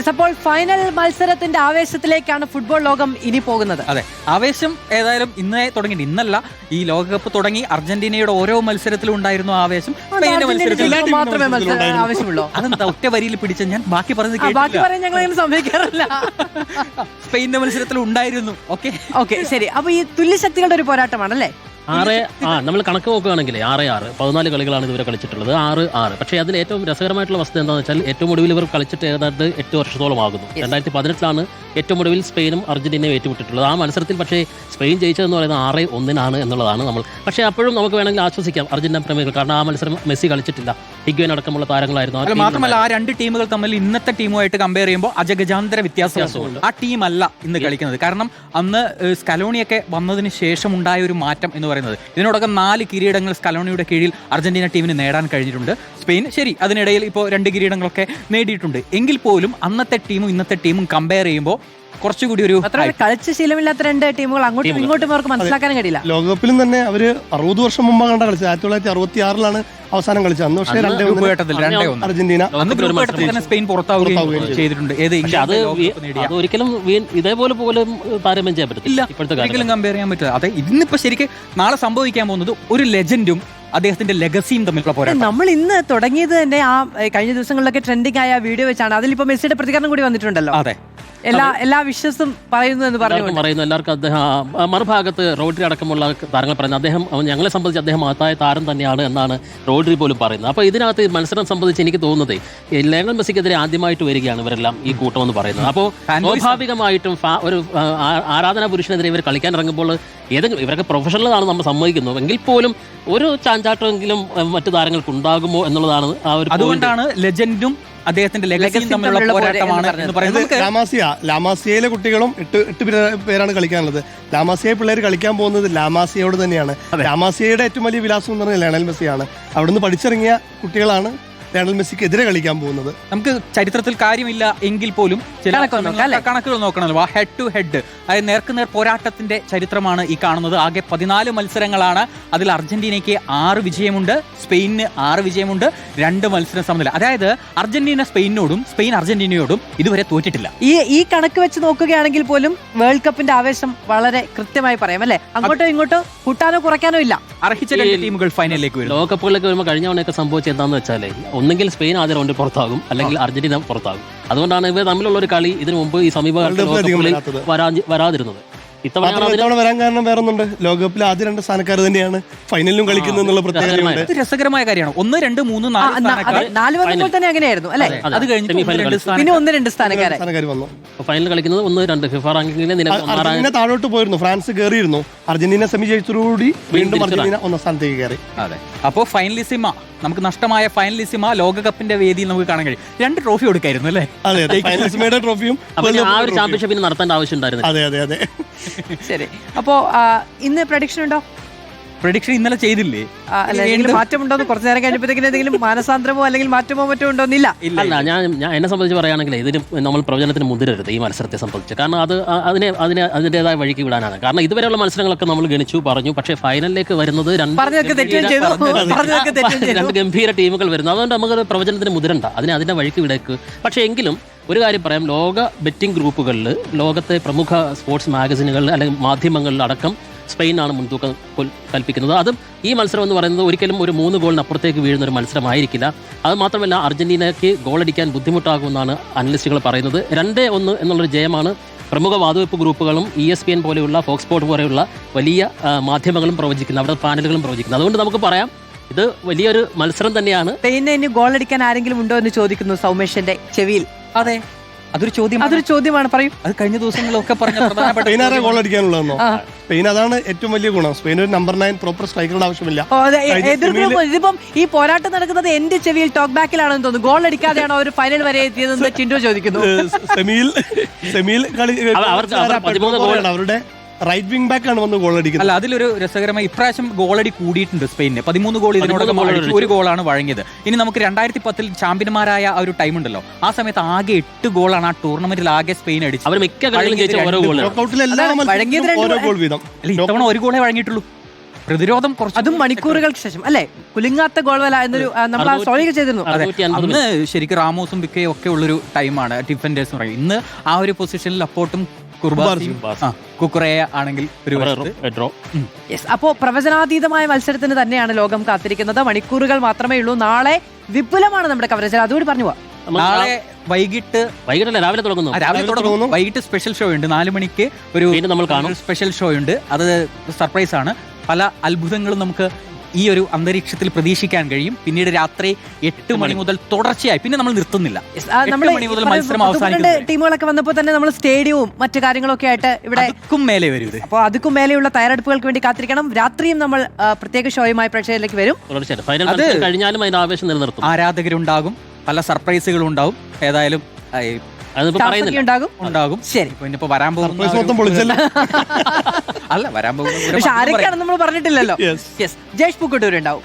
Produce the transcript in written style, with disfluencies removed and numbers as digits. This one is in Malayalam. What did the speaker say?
അപ്പോൾ ഫൈനൽ മത്സരത്തിന്റെ ആവേശത്തിലേക്കാണ് ഫുട്ബോൾ ലോകം ഇനി പോകുന്നത്. അതെ, ആവേശം ഏതായാലും ഇന്നേ തുടങ്ങിയിട്ട്, ഇന്നല്ല, ഈ ലോകകപ്പ് തുടങ്ങി അർജന്റീനയുടെ ഓരോ മത്സരത്തിലും ഉണ്ടായിരുന്നു ആവേശം. മാത്രമേ ആവേശമുള്ളൂ. അതെന്താ ഒറ്റ വരിയിൽ പിടിച്ച ഞാൻ ബാക്കി ബാക്കി പറയാൻ ഞങ്ങൾ സംഭവിക്കാറില്ല. സ്പെയിനിന്റെ മത്സരത്തിൽ ഉണ്ടായിരുന്നു. ഓക്കെ ശരി. അപ്പൊ ഈ തുല്യശക്തികളുടെ ഒരു പോരാട്ടമാണല്ലേ? നമ്മൾ കണക്ക് നോക്കുകയാണെങ്കിൽ 6-6 14 കളികളാണ് ഇതുവരെ കളിച്ചിട്ടുള്ളത്. 6-6. പക്ഷേ അതിൽ ഏറ്റവും രസകരമായിട്ടുള്ള വസ്തുത എന്താണെന്ന് വെച്ചാൽ ഏറ്റവും ഒടുവിൽ ഇവർ കളിച്ചിട്ട് ഏതാണ്ട് 8 വർഷത്തോളം ആകുന്നു. 2018 ഏറ്റവും ഒടുവിൽ സ്പെയിനും അർജന്റീനയും ഏറ്റുമുട്ടിട്ടുള്ളത്. ആ മത്സരത്തിൽ പക്ഷേ സ്പെയിൻ ജയിച്ചതെന്ന് പറയുന്നത് 6-1 എന്നുള്ളതാണ് നമ്മൾ. പക്ഷേ അപ്പോഴും നമുക്ക് വേണമെങ്കിൽ ആശ്വസിക്കാം അർജന്റീന പ്രേമികൾ, കാരണം ആ മത്സരം മെസ്സി കളിച്ചിട്ടില്ല. ഹിഗ്വൻ അടക്കമുള്ള താരങ്ങളായിരുന്നു. മാത്രമല്ല ആ രണ്ട് ടീമുകൾ തമ്മിൽ ഇന്നത്തെ ടീമുമായിട്ട് കമ്പയർ ചെയ്യുമ്പോൾ അജഗജാന്തര വ്യത്യാസമുണ്ട്. ആ ടീമല്ല ഇന്ന് കളിക്കുന്നത്. കാരണം അന്ന് സ്കലോണിയൊക്കെ വന്നതിന് ശേഷം ഉണ്ടായ ഒരു മാറ്റം എന്ന് പറയുന്നത്, ഇതിനോടൊപ്പം 4 കിരീടങ്ങൾ സ്കലോണിയുടെ കീഴിൽ അർജന്റീന ടീമിന് നേടാൻ കഴിഞ്ഞിട്ടുണ്ട്. സ്പെയിൻ ശരി അതിനിടയിൽ ഇപ്പോൾ 2 കിരീടങ്ങളൊക്കെ നേടിയിട്ടുണ്ട്. എങ്കിൽ പോലും അന്നത്തെ ടീമും ഇന്നത്തെ ടീമും കമ്പയർ ചെയ്യുമ്പോൾ കുറച്ചുകൂടി ഒരു കളിച്ച ശീലമില്ലാത്ത 2 ടീമുകൾ അങ്ങോട്ടും ഇങ്ങോട്ടും അവർക്ക് മനസ്സിലാക്കാൻ കഴിയില്ല. ലോകകപ്പിലും തന്നെ അവര് 60 വർഷം മുമ്പ് കണ്ട കളിച്ചത്. 1966 അവസാനം കളിച്ചത്. അന്ന് പക്ഷേ അർജന്റീന സ്പെയിൻ പുറത്താവുകയും ചെയ്തിട്ടുണ്ട്. ഒരിക്കലും ഇതേപോലെ പോലും താരതമ്യം ചെയ്യാൻ പറ്റില്ല, ഒരിക്കലും കമ്പയർ ചെയ്യാൻ പറ്റില്ല. അതെ, ഇന്നിപ്പോ ശരിക്കും നാളെ സംഭവിക്കാൻ പോകുന്നത് ഒരു ലെജൻഡും അദ്ദേഹത്തിന്റെ ലെഗസിയും തമ്മിലുള്ള പോരാട്ടം. നമ്മൾ ഇന്ന് തുടങ്ങിയത് തന്നെ ആ കഴിഞ്ഞ ദിവസങ്ങളിലൊക്കെ ട്രെൻഡിങ് ആയ വീഡിയോ വെച്ചാണ്. അതിലിപ്പോ മെസ്സിയുടെ പ്രതികരണം കൂടി വന്നിട്ടുണ്ടല്ലോ. അതെ, എല്ലാ വിശ്വസും പറയുന്നു എന്ന് പറയുന്നു എല്ലാവർക്കും. അദ്ദേഹം മറുഭാഗത്ത് റോഡ്രി അടക്കമുള്ള താരങ്ങൾ പറയുന്നത് അദ്ദേഹം ഞങ്ങളെ സംബന്ധിച്ച് അദ്ദേഹം മഹത്തായ താരം തന്നെയാണ് എന്നാണ് റോഡ്രി പോലും പറയുന്നത്. അപ്പോൾ ഇതിനകത്ത് മത്സരം സംബന്ധിച്ച് എനിക്ക് തോന്നുന്നത് ലയണൽ മെസ്സിക്കെതിരെ ആദ്യമായിട്ട് വരികയാണ് ഇവരെല്ലാം ഈ കൂട്ടം എന്ന് പറയുന്നത്. അപ്പോൾ സ്വാഭാവികമായിട്ടും ഒരു ആരാധനാ പുരുഷനെതിരെ ഇവർ കളിക്കാൻ ഇറങ്ങുമ്പോൾ ഏതെങ്കിലും ഇവരൊക്കെ പ്രൊഫഷണലാണ് നമ്മൾ സമ്മതിക്കുന്നത്, എങ്കിൽ പോലും ഒരു ചാഞ്ചാട്ടമെങ്കിലും മറ്റു താരങ്ങൾക്ക് ഉണ്ടാകുമോ എന്നുള്ളതാണ് ആ ഒരു. അതുകൊണ്ടാണ് ലെജൻഡും അദ്ദേഹത്തിന്റെ ലെഗസിയും തമ്മിലുള്ള പോരാട്ടമാണ് എന്ന് പറയുന്നത്. ലാമാസിയയിലെ കുട്ടികളും 8 പേരാണ് കളിക്കാനുള്ളത്. ലാമാസിയ പിള്ളേർ കളിക്കാൻ പോകുന്നത് ലാമാസിയോട് തന്നെയാണ്. ലാമാസിയയുടെ ഏറ്റവും വലിയ വിലാസം എന്ന് പറഞ്ഞാൽ ലയണൽ മെസ്സിയാണ്. അവിടുന്ന് പഠിച്ചിറങ്ങിയ കുട്ടികളാണ് ലയണൽ മെസ്സിക്ക് എതിരെ കളിക്കാൻ പോകുന്നത്. നമുക്ക് ചരിത്രത്തിൽ കാര്യമില്ല എങ്കിൽ പോലും ചില കണക്കുകൾ നോക്കണമല്ലോ. ഹെഡ് ടു ഹെഡ്, അതായത് നേർക്കുനേർ പോരാട്ടത്തിന്റെ ചരിത്രമാണ് ഈ കാണുന്നത്. ആകെ 14 മത്സരങ്ങളാണ്. അതിൽ അർജന്റീനയ്ക്ക് 6 വിജയമുണ്ട്, സ്പെയിനിന് 6 വിജയമുണ്ട്, 2 മത്സരം സമനില. അതായത് അർജന്റീന സ്പെയിനോടും സ്പെയിൻ അർജന്റീനയോടും ഇതുവരെ തോറ്റിട്ടില്ല. ഈ കണക്ക് വെച്ച് നോക്കുകയാണെങ്കിൽ പോലും വേൾഡ് കപ്പിന്റെ ആവേശം വളരെ കൃത്യമായി പറയാം അല്ലെ? അങ്ങോട്ടോ ഇങ്ങോട്ടോ കൂട്ടാനോ കുറയ്ക്കാനോ ഇല്ല. അർഹിച്ച 2 ടീമുകൾ ഫൈനലിലേക്ക് വരും. ലോകകപ്പുകളിലേക്ക് വരുമ്പോൾ കഴിഞ്ഞ തവണയൊക്കെ സംഭവിച്ചത് എന്താണെന്ന് വെച്ചാൽ ഒന്നെങ്കിൽ സ്പെയിൻ ആദ്യ റൗണ്ടിൽ പുറത്താകും, അല്ലെങ്കിൽ അർജന്റീന പുറത്താകും. അതുകൊണ്ടാണ് ഇവർ തമ്മിലുള്ള ഒരു കളി ഇതിനു മുമ്പ് ഈ സമീപകാലത്ത് വരാതിരുന്നത്. ഇത്തവണ വരാൻ കാരണം വേറൊന്നുണ്ട്. ലോകകപ്പിൽ ആദ്യ 2 സ്ഥാനക്കാർ തന്നെയാണ് ഫൈനലിലും കളിക്കുന്നത് എന്നുള്ള പ്രത്യേകത. രസകരമായ കാര്യമാണ്. 1, 2, 3, 4 വന്നപ്പോൾ തന്നെ അങ്ങനെയായിരുന്നു അല്ലെ? അത് കഴിഞ്ഞ് പിന്നെ 1, 2 സ്ഥാനക്കാർ വന്നു. ഫൈനൽ കളിക്കുന്നത് 1, 2 ഫിഫ റാങ്കിങ്ങിൽ അർജന്റീന താഴോട്ട് പോയിരുന്നു. ഫ്രാൻസ് കയറിയിരുന്നു. അർജന്റീന സെമി ജയിച്ചതോടുകൂടി വീണ്ടും അർജന്റീന 1ാം സ്ഥാനത്തേക്ക് കയറി. അതെ, അപ്പോൾ ഫൈനലിസിമ, നമുക്ക് നഷ്ടമായ ഫൈനലിസിമ ലോകകപ്പിന്റെ വേദിയിൽ നമുക്ക് കാണാൻ കഴിയും. 2 ട്രോഫി കൊടുക്കായിരുന്നു അല്ലേ? അതെ, ഫൈനലിസിമയുടെ ട്രോഫിയും ആ ഒരു ചാമ്പ്യൻഷിപ്പിന് നടത്തേണ്ട ആവശ്യം ഉണ്ടായിരുന്നു. അതെ അതെ അതെ. ശരി, അപ്പോ ഇന്ന് പ്രഡിക്ഷൻ ഉണ്ടോ? പ്രഡിക്ഷൻ ഇന്നലെ ചെയ്തില്ലേ? മാറ്റമുണ്ടോ? കുറച്ചു നേരം കഴിഞ്ഞപ്പോഴത്തേക്കും എന്തെങ്കിലും മാനസാന്തരമോ അല്ലെങ്കിൽ മാറ്റമോ മറ്റോ ഉണ്ടോന്നില്ല? അല്ല, ഞാൻ എന്നെ സംബന്ധിച്ച് പറയുകയാണെങ്കിൽ ഇതിന് നമ്മൾ പ്രവചനത്തിന് മുതിരരുത് ഈ മത്സരത്തെ സംബന്ധിച്ച്. കാരണം അതിൻ്റെതായ വഴിക്ക് വിടാനാണ്. കാരണം ഇതുവരെയുള്ള മത്സരങ്ങളൊക്കെ നമ്മൾ ഗണിച്ചു പറഞ്ഞു. പക്ഷേ ഫൈനലിലേക്ക് വരുന്നത് 2 ഗംഭീര ടീമുകൾ വരുന്നു. അതുകൊണ്ട് നമുക്ക് പ്രവചനത്തിന് മുതിരണ്ട, അതിന്റെ വഴിക്ക് വിടേക്ക്. പക്ഷേ എങ്കിലും ഒരു കാര്യം പറയാം, ലോക ബെറ്റിംഗ് ഗ്രൂപ്പുകളിൽ, ലോകത്തെ പ്രമുഖ സ്പോർട്സ് മാഗസിനുകളിൽ അല്ലെങ്കിൽ മാധ്യമങ്ങളിലടക്കം സ്പെയിനാണ് മുൻതൂക്കം കൽപ്പിക്കുന്നത്. അതും ഈ മത്സരം എന്ന് പറയുന്നത് ഒരിക്കലും ഒരു 3 ഗോളിന് അപ്പുറത്തേക്ക് വീഴുന്ന ഒരു മത്സരമായിരിക്കില്ല. അത് മാത്രമല്ല അർജന്റീനയ്ക്ക് ഗോളടിക്കാൻ ബുദ്ധിമുട്ടാകുമെന്നാണ് അനലിസ്റ്റുകൾ പറയുന്നത്. 2-1 എന്നുള്ളൊരു ജയമാണ് പ്രമുഖ വാതുവെപ്പ് ഗ്രൂപ്പുകളും ESPN പോലെയുള്ള ഫോക്സ് സ്പോർട്ട് പോലെയുള്ള വലിയ മാധ്യമങ്ങളും പ്രവചിക്കുന്നത്, അവിടെ പാനലുകളും പ്രവചിക്കുന്നത്. അതുകൊണ്ട് നമുക്ക് പറയാം ഇത് വലിയൊരു മത്സരം തന്നെയാണ്. സ്പെയിനിന് ഇനി ഗോളടിക്കാൻ ആരെങ്കിലും ഉണ്ടോ എന്ന് ചോദിക്കുന്നു സൗമേഷിന്റെ ചെവിയിൽ. അതെ, അതൊരു ചോദ്യമാണ്. പറയും. അത് കഴിഞ്ഞ ദിവസങ്ങളൊക്കെ പറഞ്ഞ സ്പെയിനാരെ ഗോൾ അടിക്കാനുള്ളതെന്നോ? സ്പെയിൻ അതാണ് ഏറ്റവും വലിയ ഗുണം. സ്പെയിൻ ഒരു നമ്പർ 9 പ്രോപ്പർ സ്ട്രൈക്കറുടെ ആവശ്യമില്ല. ഇതിപ്പം ഈ പോരാട്ടം നടക്കുന്നത് എന്റെ ചെവിയിൽ ടോക്ക് ബാക്കിലാണെന്ന് തോന്നുന്നു. ഗോൾ അടിക്കാതെയാണോ ഒരു ഫൈനൽ വരെ എത്തിയതെന്ന് ചിൻഡോ ചോദിക്കുന്നു. സെമിയിൽ കളി അവരുടെ റൈറ്റ് വിംഗ് ബാക്ക് ആണ് വന്ന് ഗോൾ അടിക്കുന്നത്. അല്ല, അതിലൊരു രസകരമായി ഇപ്രാവശ്യം ഗോളടി കൂടിയിട്ടുണ്ട് സ്പെയിനിന്. 13 ഗോൾ ഇതിനോടൊപ്പം 1 ഗോളാണ് വഴങ്ങിയത്. ഇനി നമുക്ക് 2010 ചാമ്പ്യന്മാരായ ആ ഒരു ടൈം ഉണ്ടല്ലോ, ആ സമയത്ത് ആകെ 8 ഗോളാണ് ആ ടൂർണമെന്റിൽ ആകെ സ്പെയിൻ അടിച്ചത്. അവർ മിക്ക കളികളും ജയിച്ച ഓരോ ഗോൾ. ഇത്തവണ 1 ഗോളേ വഴങ്ങിയിട്ടുള്ളൂ. പ്രതിരോധം കുറച്ച് അതും മണിക്കൂറുകൾക്ക് ശേഷം അല്ലേ? കുലുങ്ങാത്ത ഗോൾവല എന്നൊരു നമ്മൾ ആ സ്റ്റോറി ചെയ്തിരുന്നു. അതെ, 650 അന്ന് ശരിക്കും റാമോസും ബിക്കയും ഒക്കെ ഉള്ളൊരു ടൈമാണ് ഡിഫൻഡേഴ്സ് പറയും. ഇന്ന് ആ ഒരു പൊസിഷനിൽ അപ്പോട്ടും കുർബാസിയും കുക്കുറയ ആണെങ്കിൽ ഒരു ഡ്രോ. യെസ്, അപ്പോ പ്രവചനാതീതമായ മത്സരത്തിന് തന്നെയാണ് ലോകം കാത്തിരിക്കുന്നത്. മണിക്കൂറുകൾ മാത്രമേ ഉള്ളൂ. നാളെ വിപുലമാണ് നമ്മുടെ കവറേജ്. അതുകൂടി പറഞ്ഞു പോവാം. നാളെ വൈകിട്ടല്ല രാവിലെ തുടങ്ങുന്നു. രാവിലെ തുടങ്ങുന്നു. വൈകിട്ട് സ്പെഷ്യൽ ഷോ ഉണ്ട് 4 മണിക്ക്. ഒരു നമ്മൾ കാണും. സ്പെഷ്യൽ ഷോ ഉണ്ട്. അത് സർപ്രൈസ് ആണ്. പല അത്ഭുതങ്ങളും നമുക്ക് ഈ ഒരു അന്തരീക്ഷത്തിൽ പ്രതീക്ഷിക്കാൻ കഴിയും. പിന്നീട് രാത്രി 8 മണി മുതൽ തുടർച്ചയായി പിന്നെ നമ്മൾ നിർത്തുന്നില്ല. 8 മണി മുതൽ മത്സരം അവസാനിക്കും. ടീമുകളൊക്കെ വന്നപ്പോൾ തന്നെ നമ്മൾ സ്റ്റേഡിയവും മറ്റു കാര്യങ്ങളൊക്കെ ആയിട്ട് ഇവിടെ മേലെ വരും. ഇത് അപ്പോൾ അതുക്കും മേലെയുള്ള തയ്യാറെടുപ്പുകൾക്ക് വേണ്ടി കാത്തിരിക്കണം. രാത്രിയും നമ്മൾ പ്രത്യേക ഷോയുമായി പ്രേക്ഷകരിലേക്ക് വരും. ഫൈനൽ കഴിഞ്ഞാലും അതിന്റെ ആവേശം നിലനിർത്തും. ആരാധകരുണ്ടാകും, പല സർപ്രൈസുകളും ഉണ്ടാവും. ഏതായാലും ഉണ്ടാകും. ശരി, ഇപ്പൊ വരാൻ പോകുന്ന അല്ല വരാൻ പോകുന്ന പക്ഷെ ആരൊക്കെയാണെന്ന് നമ്മൾ പറഞ്ഞിട്ടില്ലല്ലോ. യെസ്, ജയേഷ് പൂക്കോട്ടൂർ ഉണ്ടാവും.